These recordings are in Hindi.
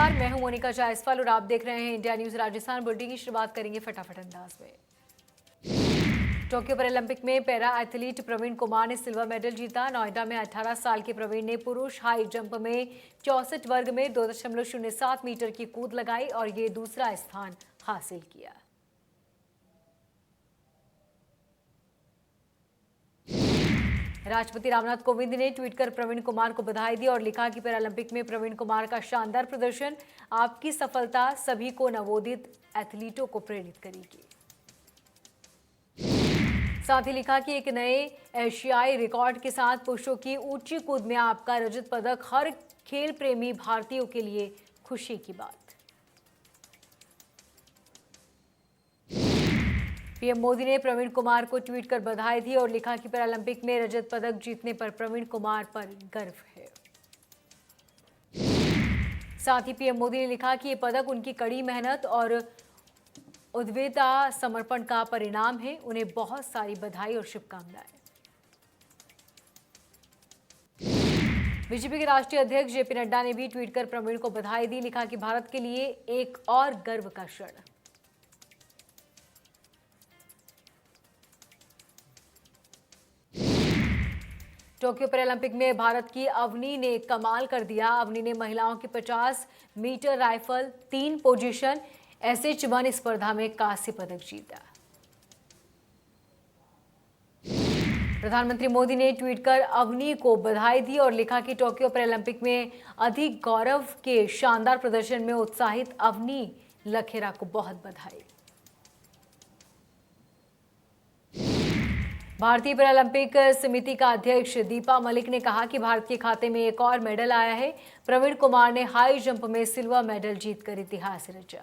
नमस्कार, मैं हूं मोनिका जायसवाल और आप देख रहे हैं इंडिया न्यूज राजस्थान। बुलेटिन की शुरुआत करेंगे फटाफट अंदाज में। टोक्यो पैरालंपिक में पैरा एथलीट प्रवीण कुमार ने सिल्वर मेडल जीता। नोएडा में 18 साल के प्रवीण ने पुरुष हाई जंप में 64 वर्ग में 2.07 मीटर की कूद लगाई और ये दूसरा स्थान हासिल किया। राष्ट्रपति रामनाथ कोविंद ने ट्वीट कर प्रवीण कुमार को बधाई दी और लिखा कि पैरालंपिक में प्रवीण कुमार का शानदार प्रदर्शन, आपकी सफलता सभी को नवोदित एथलीटों को प्रेरित करेगी। साथ ही लिखा कि एक नए एशियाई रिकॉर्ड के साथ पुरुषों की ऊंची कूद में आपका रजत पदक हर खेल प्रेमी भारतीयों के लिए खुशी की बात। पीएम मोदी ने प्रवीण कुमार को ट्वीट कर बधाई दी और लिखा कि पैरालंपिक में रजत पदक जीतने पर प्रवीण कुमार पर गर्व है। साथ ही पीएम मोदी ने लिखा कि ये पदक उनकी कड़ी मेहनत और उद्वेता समर्पण का परिणाम है। उन्हें बहुत सारी बधाई और शुभकामनाएं। बीजेपी के राष्ट्रीय अध्यक्ष जेपी नड्डा ने भी ट्वीट कर प्रवीण को बधाई दी। लिखा कि भारत के लिए एक और गर्व का क्षण। टोक्यो पैरालंपिक में भारत की अवनी ने कमाल कर दिया। अवनी ने महिलाओं की 50 मीटर राइफल 3 पोजीशन SH1 स्पर्धा में कांस्य पदक जीता। प्रधानमंत्री मोदी ने ट्वीट कर अवनी को बधाई दी और लिखा कि टोक्यो पैरालंपिक में अधिक गौरव के शानदार प्रदर्शन में उत्साहित अवनी लखेरा को बहुत बधाई। भारतीय पैरालंपिक समिति का अध्यक्ष दीपा मलिक ने कहा कि भारत के खाते में एक और मेडल आया है। प्रवीण कुमार ने हाई जंप में सिल्वर मेडल जीतकर इतिहास रचा।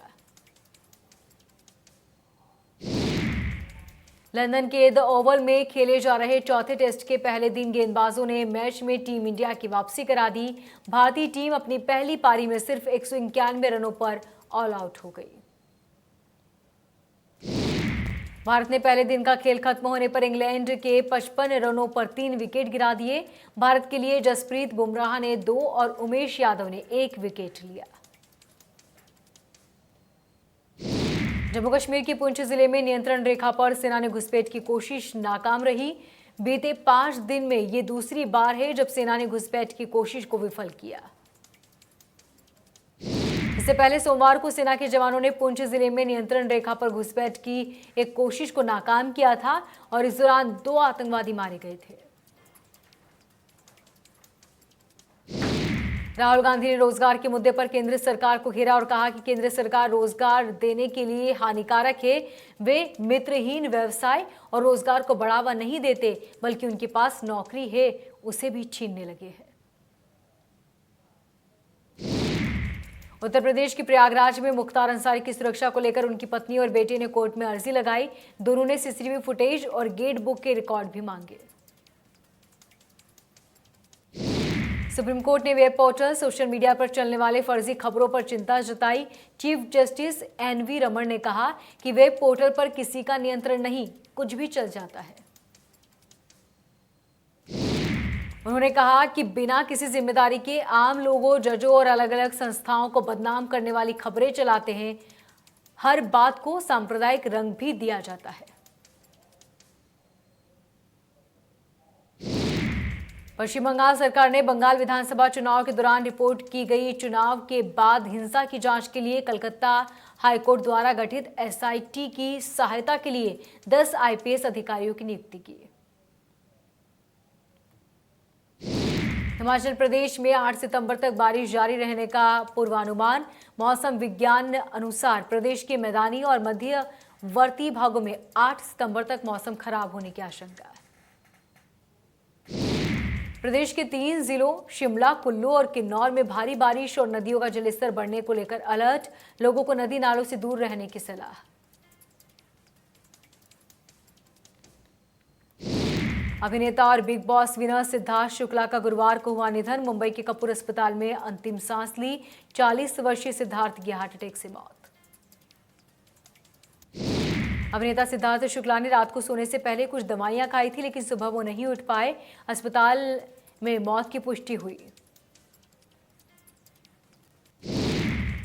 लंदन के द ओवल में खेले जा रहे चौथे टेस्ट के पहले दिन गेंदबाजों ने मैच में टीम इंडिया की वापसी करा दी। भारतीय टीम अपनी पहली पारी में सिर्फ 191 रनों पर ऑल आउट हो गई। भारत ने पहले दिन का खेल खत्म होने पर इंग्लैंड के 55 रनों पर 3 विकेट गिरा दिए। भारत के लिए जसप्रीत बुमराह ने 2 और उमेश यादव ने 1 विकेट लिया। जम्मू कश्मीर के पुंछ जिले में नियंत्रण रेखा पर सेना ने घुसपैठ की कोशिश नाकाम रही। बीते 5 दिन में ये दूसरी बार है जब सेना ने घुसपैठ की कोशिश को विफल किया। इससे पहले सोमवार को सेना के जवानों ने पुंछ जिले में नियंत्रण रेखा पर घुसपैठ की एक कोशिश को नाकाम किया था और इस दौरान 2 आतंकवादी मारे गए थे। राहुल गांधी ने रोजगार के मुद्दे पर केंद्र सरकार को घेरा और कहा कि केंद्र सरकार रोजगार देने के लिए हानिकारक है। वे मित्रहीन व्यवसाय और रोजगार को बढ़ावा नहीं देते, बल्कि उनके पास नौकरी है उसे भी छीनने लगे हैं। उत्तर प्रदेश के प्रयागराज में मुख्तार अंसारी की सुरक्षा को लेकर उनकी पत्नी और बेटे ने कोर्ट में अर्जी लगाई। दोनों ने सीसीटीवी फुटेज और गेट बुक के रिकॉर्ड भी मांगे। सुप्रीम कोर्ट ने वेब पोर्टल सोशल मीडिया पर चलने वाले फर्जी खबरों पर चिंता जताई। चीफ जस्टिस NV रमन ने कहा कि वेब पोर्टल पर किसी का नियंत्रण नहीं, कुछ भी चल जाता है। उन्होंने कहा कि बिना किसी जिम्मेदारी के आम लोगों, जजों और अलग अलग संस्थाओं को बदनाम करने वाली खबरें चलाते हैं। हर बात को सांप्रदायिक रंग भी दिया जाता है। पश्चिम बंगाल सरकार ने बंगाल विधानसभा चुनाव के दौरान रिपोर्ट की गई चुनाव के बाद हिंसा की जांच के लिए कलकत्ता हाईकोर्ट द्वारा गठित SIT की सहायता के लिए 10 IPS अधिकारियों की नियुक्ति की। हिमाचल प्रदेश में 8 सितंबर तक बारिश जारी रहने का पूर्वानुमान। मौसम विज्ञान अनुसार प्रदेश के मैदानी और मध्यवर्ती भागों में 8 सितंबर तक मौसम खराब होने की आशंका है। प्रदेश के 3 जिलों शिमला, कुल्लू और किन्नौर में भारी बारिश और नदियों का जलस्तर बढ़ने को लेकर अलर्ट। लोगों को नदी नालों से दूर रहने की सलाह। अभिनेता और big boss winner Siddharth Shukla का गुरुवार को हुआ निधन। मुंबई के कपूर अस्पताल में अंतिम सांस ली। 40 वर्षीय सिद्धार्थ की हार्ट अटैक से मौत। अभिनेता सिद्धार्थ शुक्ला ने रात को सोने से पहले कुछ दवाइयां खाई थी, लेकिन सुबह वो नहीं उठ पाए। अस्पताल में मौत की पुष्टि हुई।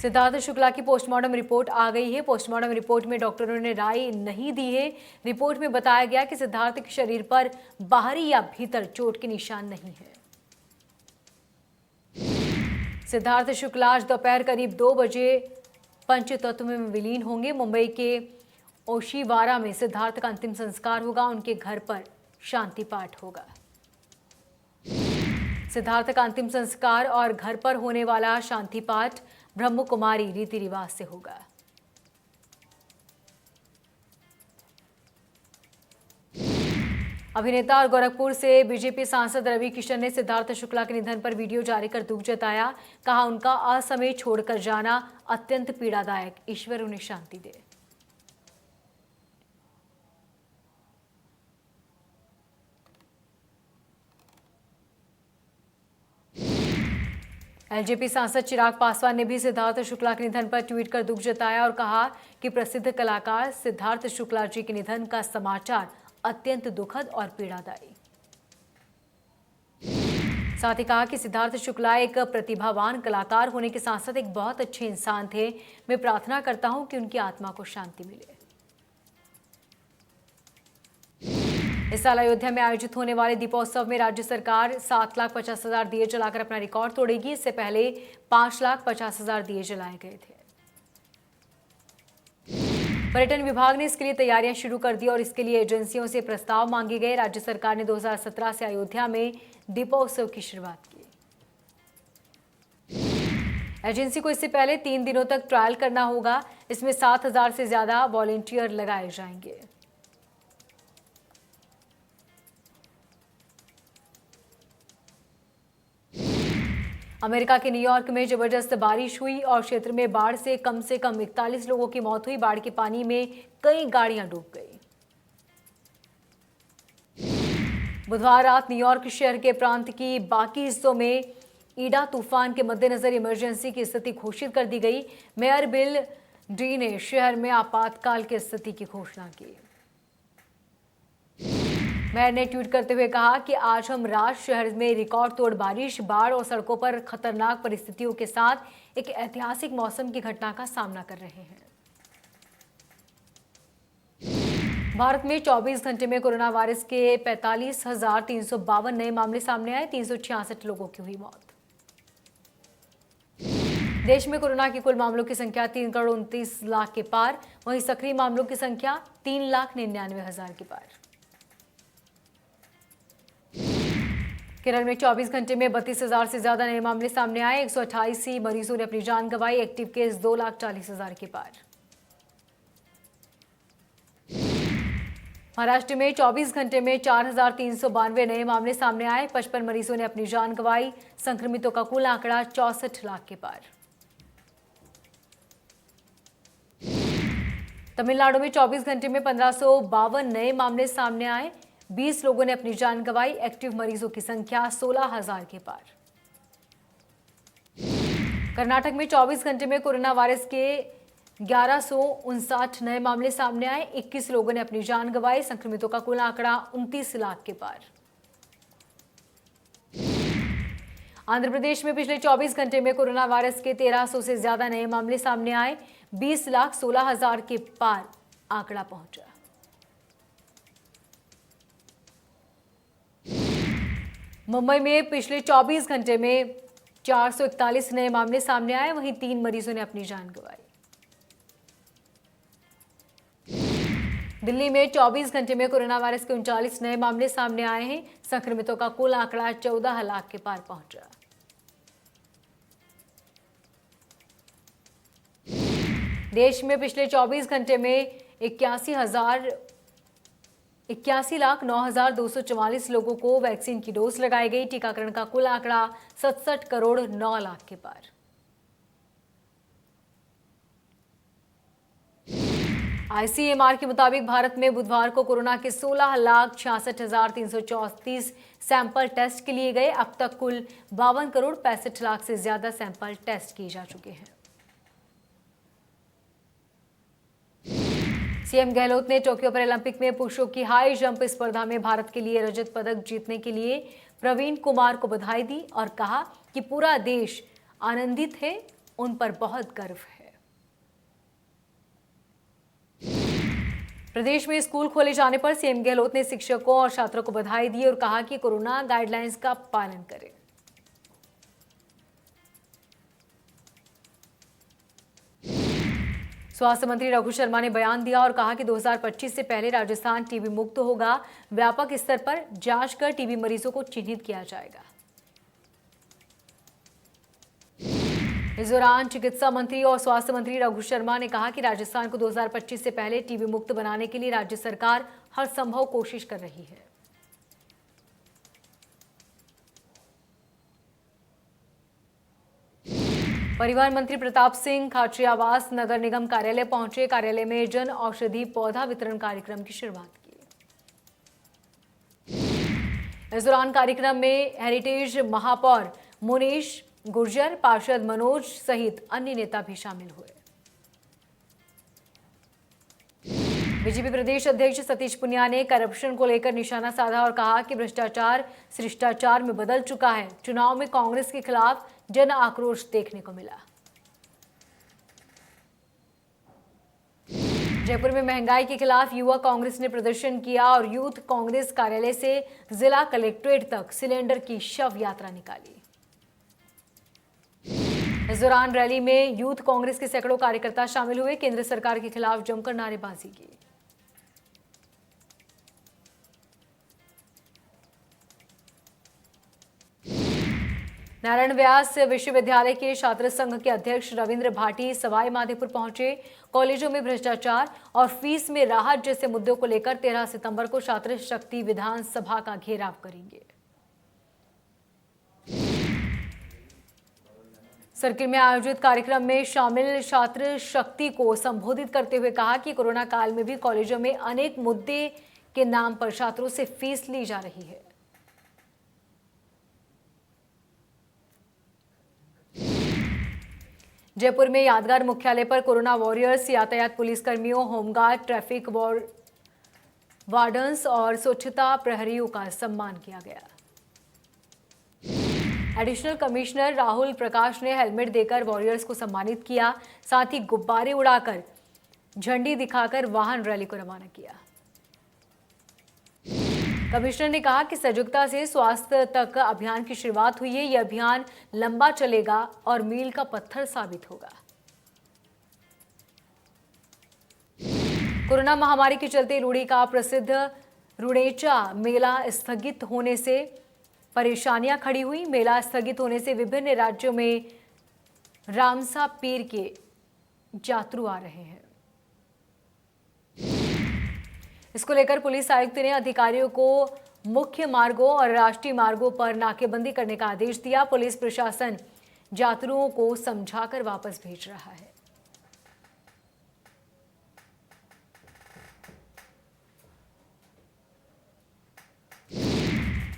सिद्धार्थ शुक्ला की पोस्टमार्टम रिपोर्ट आ गई है। पोस्टमार्टम रिपोर्ट में डॉक्टरों ने राय नहीं दी है। रिपोर्ट में बताया गया कि सिद्धार्थ के शरीर पर बाहरी या भीतर चोट के निशान नहीं है। सिद्धार्थ शुक्ला आज दोपहर करीब 2 बजे पंचतत्व में विलीन होंगे। मुंबई के ओशिवारा में सिद्धार्थ का अंतिम संस्कार होगा। उनके घर पर शांति पाठ होगा। सिद्धार्थ का अंतिम संस्कार और घर पर होने वाला शांति पाठ ब्रह्म कुमारी रीति रिवाज से होगा। अभिनेता और गोरखपुर से बीजेपी सांसद रवि किशन ने सिद्धार्थ शुक्ला के निधन पर वीडियो जारी कर दुख जताया। कहा, उनका असमय छोड़कर जाना अत्यंत पीड़ादायक। ईश्वर उन्हें शांति दे। एलजेपी सांसद चिराग पासवान ने भी सिद्धार्थ शुक्ला के निधन पर ट्वीट कर दुख जताया और कहा कि प्रसिद्ध कलाकार सिद्धार्थ शुक्ला जी के निधन का समाचार अत्यंत दुखद और पीड़ादायी। साथ ही कहा कि सिद्धार्थ शुक्ला एक प्रतिभावान कलाकार होने के साथ साथ एक बहुत अच्छे इंसान थे। मैं प्रार्थना करता हूं कि उनकी आत्मा को शांति मिले। इस साल अयोध्या में आयोजित होने वाले दीपोत्सव में राज्य सरकार 7,50,000 दिए जलाकर अपना रिकॉर्ड तोड़ेगी। इससे पहले 5,50,000 दिए जलाए गए थे। पर्यटन विभाग ने इसके लिए तैयारियां शुरू कर दी और इसके लिए एजेंसियों से प्रस्ताव मांगे गए। राज्य सरकार ने 2017 से अयोध्या में दीपोत्सव की शुरुआत की। एजेंसी को इससे पहले 3 दिनों तक ट्रायल करना होगा। इसमें 7,000 से ज्यादा वॉलंटियर लगाए जाएंगे। अमेरिका के न्यूयॉर्क में जबरदस्त बारिश हुई और क्षेत्र में बाढ़ से कम 41 लोगों की मौत हुई। बाढ़ के पानी में कई गाड़ियां डूब गई। बुधवार रात न्यूयॉर्क शहर के प्रांत की बाकी हिस्सों में ईडा तूफान के मद्देनजर इमरजेंसी की स्थिति घोषित कर दी गई। मेयर बिल डी ने शहर में आपातकाल की स्थिति की घोषणा की। मेयर ने ट्वीट करते हुए कहा कि आज हम रात शहर में रिकॉर्ड तोड़ बारिश, बाढ़ और सड़कों पर खतरनाक परिस्थितियों के साथ एक ऐतिहासिक मौसम की घटना का सामना कर रहे हैं। भारत में 24 घंटे में कोरोना वायरस के 45,352 नए मामले सामने आए। 366 लोगों की हुई मौत। देश में कोरोना के कुल मामलों की संख्या 3,29,00,000 के पार। वहीं सक्रिय मामलों की संख्या 3,99,000 के पार। केरल में 24 घंटे में 32,000 से ज्यादा नए मामले सामने आए। 128 मरीजों ने अपनी जान गंवाई। एक्टिव केस 2,40,000 के पार। महाराष्ट्र में 24 घंटे में 4,392 नए मामले सामने आए। 55 मरीजों ने अपनी जान गंवाई। संक्रमितों का कुल आंकड़ा 64 लाख के पार। तमिलनाडु में 24 घंटे में 1,552 नए मामले सामने आए। 20 लोगों ने अपनी जान गंवाई। एक्टिव मरीजों की संख्या 16,000 के पार। कर्नाटक में 24 घंटे में कोरोना वायरस के 1159 नए मामले सामने आए। 21 लोगों ने अपनी जान गंवाई। संक्रमितों का कुल आंकड़ा 29 लाख के पार। आंध्र प्रदेश में पिछले 24 घंटे में कोरोना वायरस के 1,300 से ज्यादा नए मामले सामने आए। 20,16,000 के पार आंकड़ा पहुंचा। मुंबई में पिछले 24 घंटे में 441 नए मामले सामने आए। वहीं 3 मरीजों ने अपनी जान गंवाई। दिल्ली में 24 घंटे में कोरोना वायरस के 39 नए मामले सामने आए हैं। संक्रमितों का कुल आंकड़ा 14 लाख के पार पहुंचा। देश में पिछले 24 घंटे में 81,09,244 लोगों को वैक्सीन की डोज लगाई गई। टीकाकरण का कुल आंकड़ा 67,09,00,000 के पार। आईसीएमआर के मुताबिक भारत में बुधवार को कोरोना के 16,66,334 सैंपल टेस्ट के लिए गए। अब तक कुल 52,65,00,000 से ज्यादा सैंपल टेस्ट किए जा चुके हैं। सीएम गहलोत ने टोक्यो पैरालंपिक में पुरुषों की हाई जंप स्पर्धा में भारत के लिए रजत पदक जीतने के लिए प्रवीण कुमार को बधाई दी और कहा कि पूरा देश आनंदित है उन पर बहुत गर्व है। प्रदेश में स्कूल खोले जाने पर सीएम गहलोत ने शिक्षकों और छात्रों को बधाई दी और कहा कि कोरोना गाइडलाइंस का पालन करें। स्वास्थ्य मंत्री रघु शर्मा ने बयान दिया और कहा कि 2025 से पहले राजस्थान टीबी मुक्त होगा। व्यापक स्तर पर जांच कर टीबी मरीजों को चिन्हित किया जाएगा। इस दौरान चिकित्सा मंत्री और स्वास्थ्य मंत्री रघु शर्मा ने कहा कि राजस्थान को 2025 से पहले टीबी मुक्त बनाने के लिए राज्य सरकार हर संभव कोशिश कर रही है। परिवहन मंत्री प्रताप सिंह खाचरियावास नगर निगम कार्यालय पहुंचे। कार्यालय में जन औषधि पौधा वितरण कार्यक्रम की शुरुआत की। इस दौरान कार्यक्रम में हेरिटेज महापौर मुनीश गुर्जर, पार्षद मनोज सहित अन्य नेता भी शामिल हुए। बीजेपी प्रदेश अध्यक्ष सतीश पुनिया ने करप्शन को लेकर निशाना साधा और कहा कि भ्रष्टाचार शिष्टाचार में बदल चुका है। चुनाव में कांग्रेस के खिलाफ जन आक्रोश देखने को मिला। जयपुर में महंगाई के खिलाफ युवा कांग्रेस ने प्रदर्शन किया और यूथ कांग्रेस कार्यालय से जिला कलेक्ट्रेट तक सिलेंडर की शव यात्रा निकाली। इस दौरान रैली में यूथ कांग्रेस के सैकड़ों कार्यकर्ता शामिल हुए। केंद्र सरकार के खिलाफ जमकर नारेबाजी की। नारायण व्यास विश्वविद्यालय के छात्र संघ के अध्यक्ष रविंद्र भाटी सवाई माधोपुर पहुंचे। कॉलेजों में भ्रष्टाचार और फीस में राहत जैसे मुद्दों को लेकर 13 सितंबर को छात्र शक्ति विधानसभा का घेराव करेंगे। सर्किल में आयोजित कार्यक्रम में शामिल छात्र शक्ति को संबोधित करते हुए कहा कि कोरोना काल में भी कॉलेजों में अनेक मुद्दे के नाम पर छात्रों से फीस ली जा रही है। जयपुर में यादगार मुख्यालय पर कोरोना वॉरियर्स, यातायात पुलिसकर्मियों, होमगार्ड, ट्रैफिक वार्डन्स और स्वच्छता प्रहरियों का सम्मान किया गया। एडिशनल कमिश्नर राहुल प्रकाश ने हेलमेट देकर वॉरियर्स को सम्मानित किया। साथ ही गुब्बारे उड़ाकर, झंडी दिखाकर वाहन रैली को रवाना किया। कमिश्नर ने कहा कि सजगता से स्वास्थ्य तक अभियान की शुरुआत हुई है। यह अभियान लंबा चलेगा और मील का पत्थर साबित होगा। कोरोना महामारी के चलते रूड़ी का प्रसिद्ध रुड़ेचा मेला स्थगित होने से परेशानियां खड़ी हुई। मेला स्थगित होने से विभिन्न राज्यों में रामसा पीर के यात्रु आ रहे हैं। इसको लेकर पुलिस आयुक्त ने अधिकारियों को मुख्य मार्गों और राष्ट्रीय मार्गों पर नाकेबंदी करने का आदेश दिया। पुलिस प्रशासन यात्रुओं को समझाकर वापस भेज रहा है।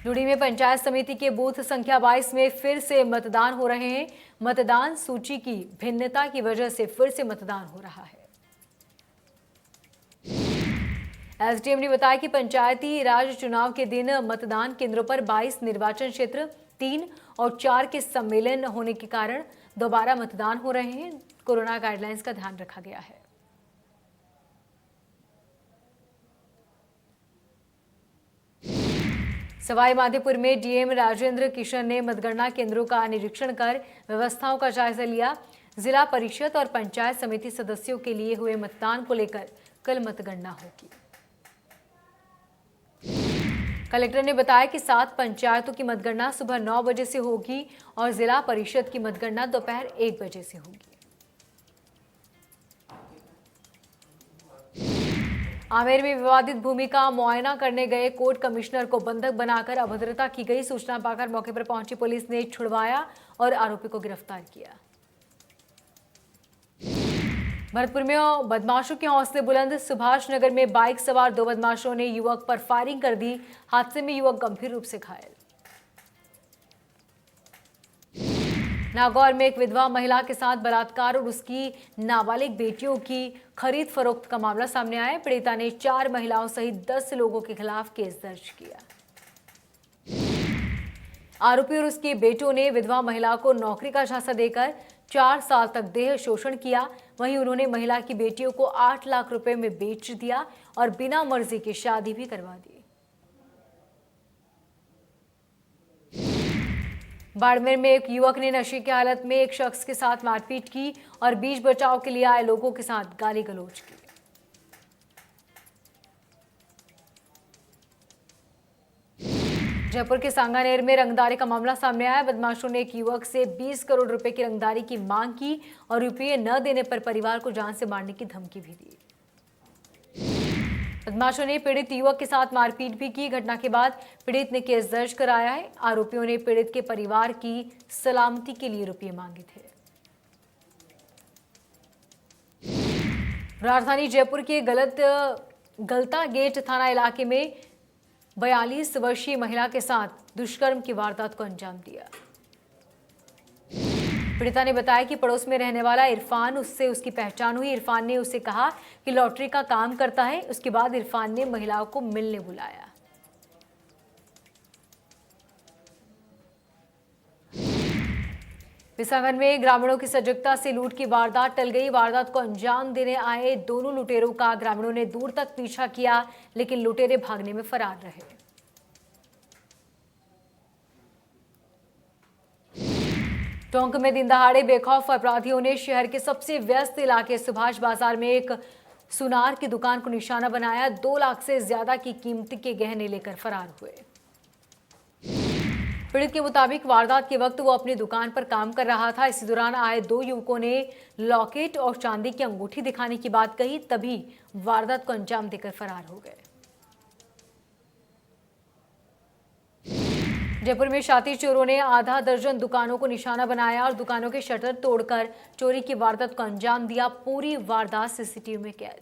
लुड़ी में पंचायत समिति के बूथ संख्या 22 में फिर से मतदान हो रहे हैं। मतदान सूची की भिन्नता की वजह से फिर से मतदान हो रहा है। एसडीएम ने बताया कि पंचायती राज चुनाव के दिन मतदान केंद्रों पर 22 निर्वाचन क्षेत्र 3 और 4 के सम्मेलन होने के कारण दोबारा मतदान हो रहे हैं। कोरोना गाइडलाइंस का ध्यान रखा गया है। सवाई माधोपुर में डीएम राजेंद्र किशन ने मतगणना केंद्रों का निरीक्षण कर व्यवस्थाओं का जायजा लिया। जिला परिषद और पंचायत समिति सदस्यों के लिए हुए मतदान को लेकर कल मतगणना होगी। कलेक्टर ने बताया कि 7 पंचायतों की मतगणना सुबह 9 बजे से होगी और जिला परिषद की मतगणना दोपहर 1 बजे से होगी। आमेर में विवादित भूमि का मुआयना करने गए कोर्ट कमिश्नर को बंधक बनाकर अभद्रता की गई। सूचना पाकर मौके पर पहुंची पुलिस ने छुड़वाया और आरोपी को गिरफ्तार किया। भरतपुर में बदमाशों के हौसले बुलंद। सुभाष नगर में बाइक सवार 2 बदमाशों ने युवक पर फायरिंग कर दी। हादसे में युवक गंभीर रूप से घायल। नागौर में एक विधवा महिला के साथ बलात्कार और उसकी नाबालिग बेटियों की खरीद फरोख्त का मामला सामने आया। पीड़िता ने 4 महिलाओं सहित 10 लोगों के खिलाफ केस दर्ज किया। आरोपी और उसके बेटों ने विधवा महिला को नौकरी का झांसा देकर 4 साल तक देह शोषण किया। वहीं उन्होंने महिला की बेटियों को 8 लाख रुपए में बेच दिया और बिना मर्जी की शादी भी करवा दी। बाड़मेर में एक युवक ने नशे की हालत में एक शख्स के साथ मारपीट की और बीच बचाव के लिए आए लोगों के साथ गाली गलौज की। जयपुर के सांगानेर में रंगदारी का मामला सामने आया। बदमाशों ने एक युवक से 20 करोड़ रुपए की रंगदारी की मांग की और रुपये न देने पर परिवार को जान से मारने की धमकी भी दी। बदमाशों ने पीड़ित युवक के साथ मारपीट भी की। घटना के बाद पीड़ित ने केस दर्ज कराया है। आरोपियों ने पीड़ित के परिवार की सलामती के लिए रुपये मांगे थे। राजधानी जयपुर के गलता गेट थाना इलाके में 42 वर्षीय महिला के साथ दुष्कर्म की वारदात को अंजाम दिया। पीड़िता ने बताया कि पड़ोस में रहने वाला इरफान, उससे उसकी पहचान हुई। इरफान ने उसे कहा कि लॉटरी का काम करता है। उसके बाद इरफान ने महिलाओं को मिलने बुलाया। विसागन में ग्रामीणों की सजगता से लूट की वारदात टल गई। वारदात को अंजाम देने आए दोनों लुटेरों का ग्रामीणों ने दूर तक पीछा किया, लेकिन लुटेरे भागने में फरार रहे। टोंक में दिन दहाड़े बेखौफ अपराधियों ने शहर के सबसे व्यस्त इलाके सुभाष बाजार में एक सुनार की दुकान को निशाना बनाया। 2 लाख से ज्यादा की कीमत के गहने लेकर फरार हुए। पीड़ित के मुताबिक वारदात के वक्त वो अपनी दुकान पर काम कर रहा था। इसी दौरान आए 2 युवकों ने लॉकेट और चांदी की अंगूठी दिखाने की बात कही, तभी वारदात को अंजाम देकर फरार हो गए। जयपुर में शातिर चोरों ने आधा दर्जन दुकानों को निशाना बनाया और दुकानों के शटर तोड़कर चोरी की वारदात को अंजाम दिया। पूरी वारदात सीसीटीवी में कैद।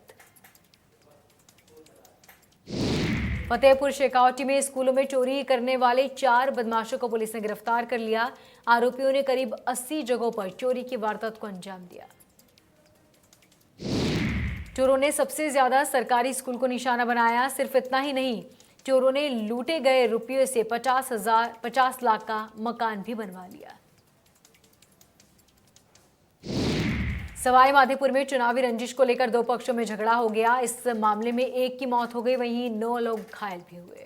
फतेहपुर शेखावटी में स्कूलों में चोरी करने वाले 4 बदमाशों को पुलिस ने गिरफ्तार कर लिया। आरोपियों ने करीब 80 जगहों पर चोरी की वारदात को अंजाम दिया। चोरों ने सबसे ज्यादा सरकारी स्कूल को निशाना बनाया। सिर्फ इतना ही नहीं, चोरों ने लूटे गए रुपये से 50 लाख का मकान भी बनवा लिया। सवाई माधोपुर में चुनावी रंजिश को लेकर 2 पक्षों में झगड़ा हो गया। इस मामले में एक की मौत हो गई, वहीं 9 लोग घायल भी हुए।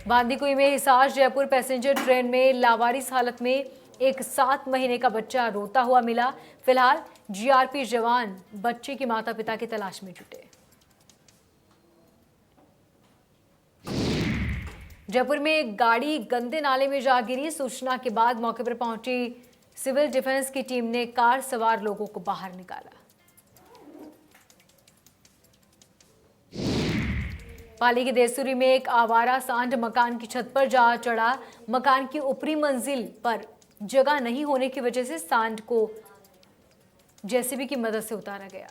बांदीकुई में हिसार जयपुर पैसेंजर ट्रेन में लावारिस हालत में एक 7 महीने का बच्चा रोता हुआ मिला। फिलहाल जीआरपी जवान बच्चे की माता पिता की तलाश में जुटे। जयपुर में एक गाड़ी गंदे नाले में जा गिरी। सूचना के बाद मौके पर पहुंची सिविल डिफेंस की टीम ने कार सवार लोगों को बाहर निकाला। पाली के देसुरी में एक आवारा सांड मकान की छत पर जा चढ़ा। मकान की ऊपरी मंजिल पर जगह नहीं होने की वजह से सांड को जेसीबी की मदद से उतारा गया।